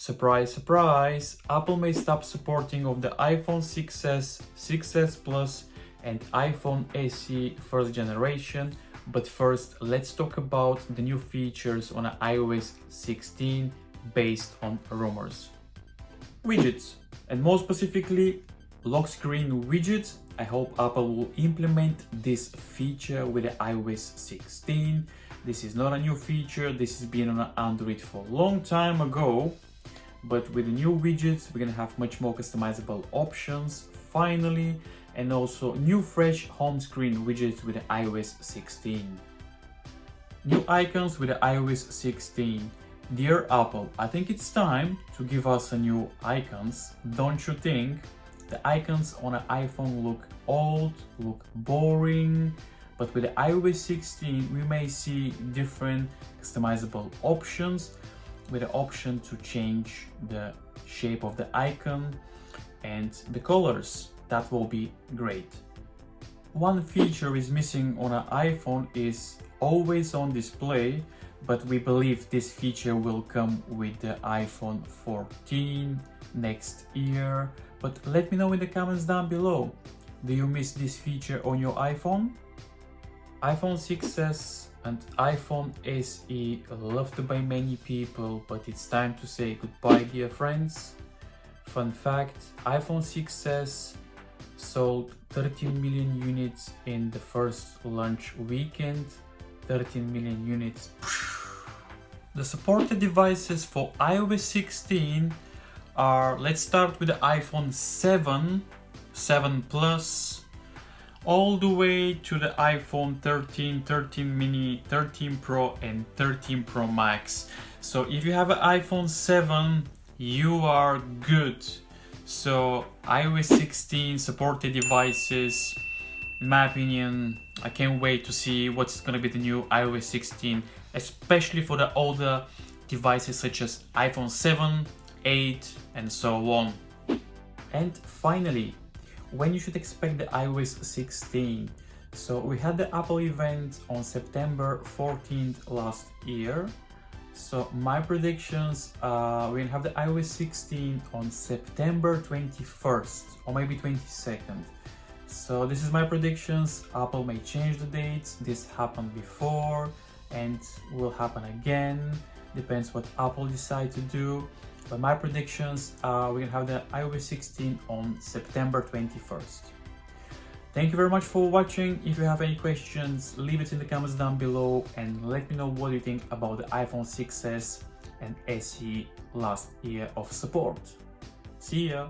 Surprise, surprise! Apple may stop supporting of the iPhone 6s, 6s Plus and iPhone SE first generation, but first let's talk about the new features on iOS 16 based on rumors. Widgets, and more specifically lock screen widgets. I hope Apple will implement this feature with the iOS 16. This is not a new feature, this has been on Android for a long time ago. But with the new widgets, we're gonna have much more customizable options finally, and also new fresh home screen widgets with the iOS 16. New icons with the iOS 16. Dear Apple, I think it's time to give us a new icons, don't you think? The icons on an iPhone look old, look boring, but with the iOS 16 we may see different customizable options, with the option to change the shape of the icon and the colors. That will be great. One feature is missing on an iPhone is always on display, but we believe this feature will come with the iPhone 14 next year. But let me know in the comments down below, do you miss this feature on your iPhone? iPhone 6s and iPhone SE loved by many people, but it's time to say goodbye, dear friends. Fun fact, iPhone 6s sold 13 million units in the first launch weekend. 13 million units. The supported devices for iOS 16 are, let's start with the iPhone 7, 7 Plus, all the way to the iPhone 13, 13 mini, 13 Pro and 13 Pro Max. So if you have an iPhone 7, you are good. So iOS 16 supported devices, in my opinion, I can't wait to see what's gonna be the new iOS 16, especially for the older devices such as iPhone 7, 8 and so on. And finally, when you should expect the iOS 16. So we had the Apple event on September 14th last year. So my predictions, we'll have the iOS 16 on September 21st or maybe 22nd. So this is my predictions. Apple may change the dates. This happened before and will happen again. Depends what Apple decide to do. But my predictions, we're gonna have the iOS 16 on September 21st. Thank you very much for watching. If you have any questions, leave it in the comments down below and let me know what you think about the iPhone 6s and SE last year of support. See ya!